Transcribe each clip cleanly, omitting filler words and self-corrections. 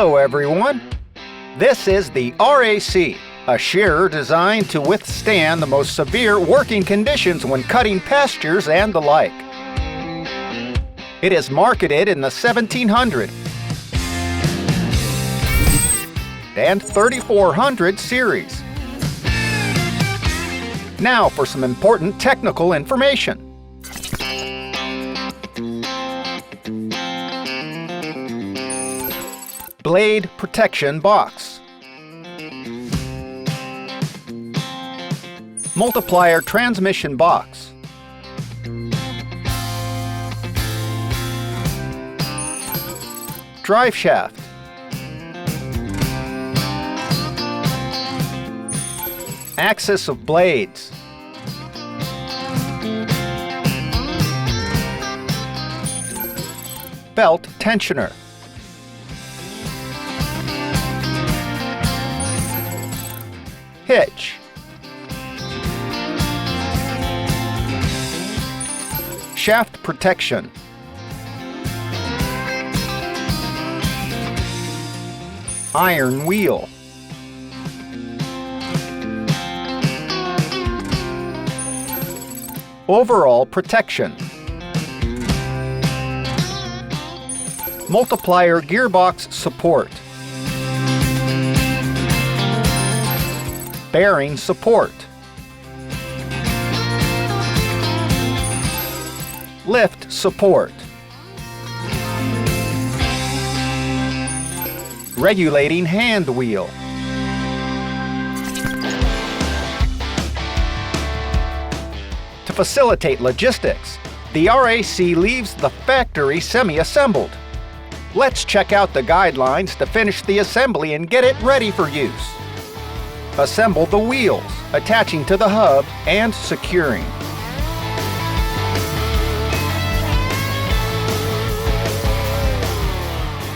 Hello everyone! This is the RAC, a shearer designed to withstand the most severe working conditions when cutting pastures and the like. It is marketed in the 1700 and 3400 series. Now for some important technical information. Blade protection box. Multiplier transmission box. Drive shaft. Axis of blades. Belt tensioner. Hitch. Shaft protection. Iron wheel. Overall protection. Multiplier gearbox support. Bearing support. Lift support. Regulating hand wheel. To facilitate logistics, the RAC leaves the factory semi-assembled. Let's check out the guidelines to finish the assembly and get it ready for use. Assemble the wheels, attaching to the hub and securing.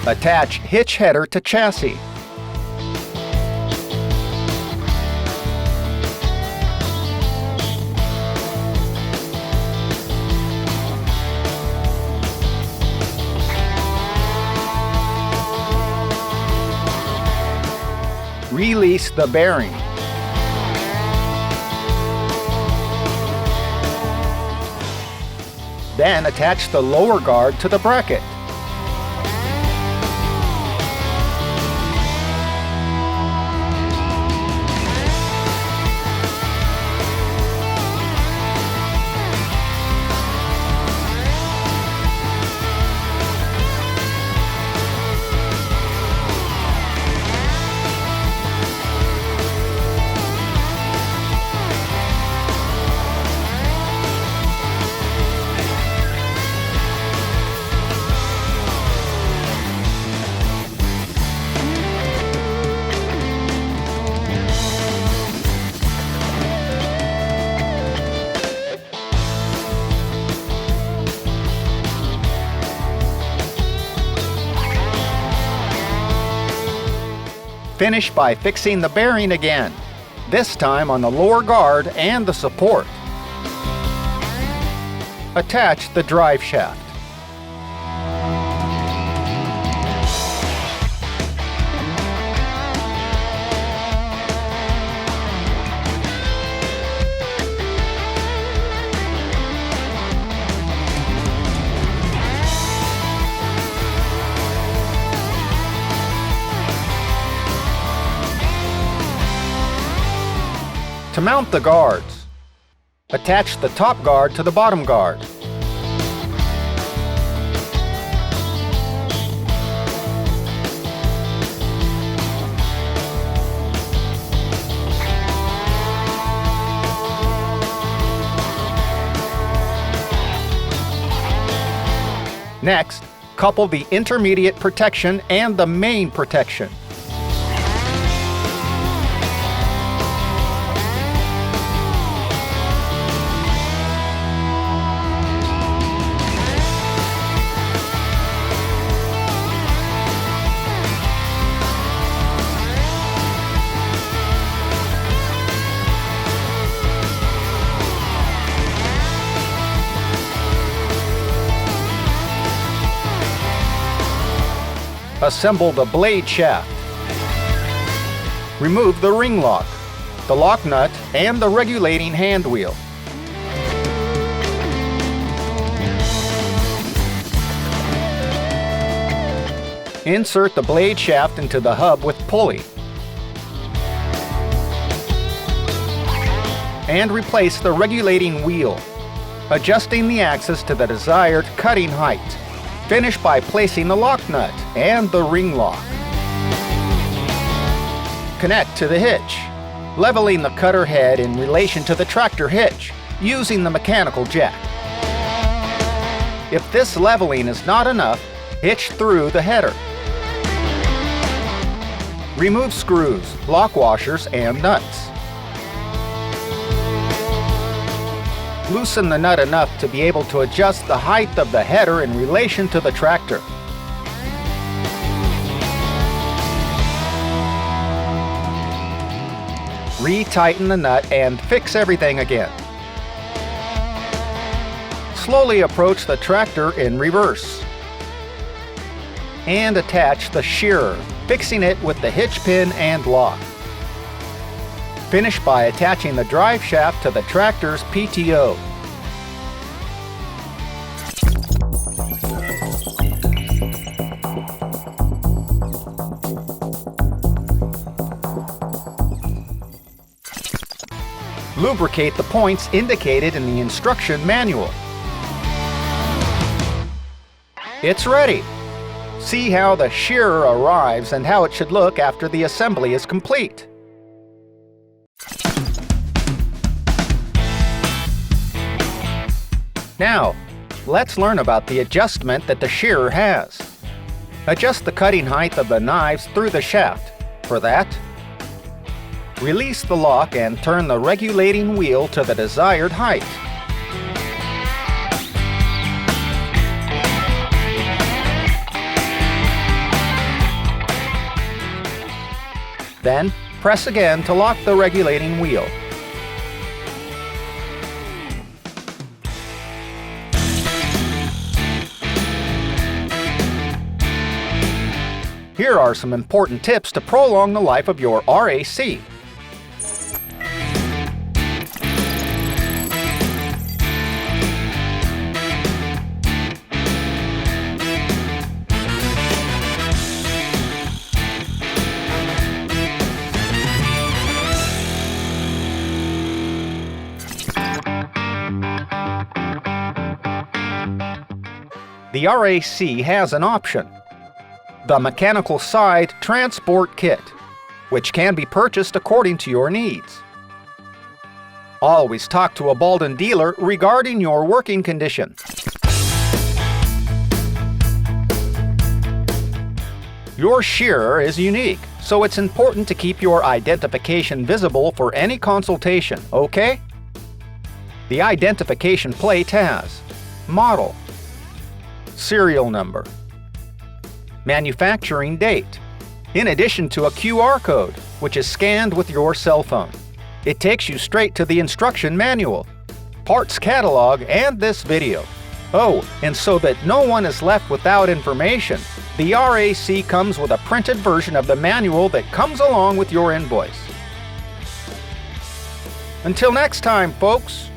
Attach hitch header to chassis. Release the bearing. Then attach the lower guard to the bracket. Finish by fixing the bearing again, this time on the lower guard and the support. Attach the drive shaft. To mount the guards, attach the top guard to the bottom guard. Next, couple the intermediate protection and the main protection. Assemble the blade shaft. Remove the ring lock, the lock nut, and the regulating hand wheel. Insert the blade shaft into the hub with pulley. And replace the regulating wheel, adjusting the axis to the desired cutting height. Finish by placing the lock nut and the ring lock. Connect to the hitch, leveling the cutter head in relation to the tractor hitch, using the mechanical jack. If this leveling is not enough, hitch through the header. Remove screws, lock washers, and nuts. Loosen the nut enough to be able to adjust the height of the header in relation to the tractor. Re-tighten the nut and fix everything again. Slowly approach the tractor in reverse. And attach the shearer, fixing it with the hitch pin and lock. Finish by attaching the drive shaft to the tractor's PTO. Lubricate the points indicated in the instruction manual. It's ready! See how the shearer arrives and how it should look after the assembly is complete. Now, let's learn about the adjustment that the shearer has. Adjust the cutting height of the knives through the shaft. For that, release the lock and turn the regulating wheel to the desired height. Then, press again to lock the regulating wheel. Here are some important tips to prolong the life of your RAC. The RAC has an option: the Mechanical Side Transport Kit, which can be purchased according to your needs. Always talk to a Baldan dealer regarding your working condition. Your shearer is unique, so it's important to keep your identification visible for any consultation, okay? The identification plate has model, serial number, manufacturing date, in addition to a QR code, which is scanned with your cell phone. It takes you straight to the instruction manual, parts catalog, and this video. Oh, and so that no one is left without information, the RAC comes with a printed version of the manual that comes along with your invoice. Until next time, folks.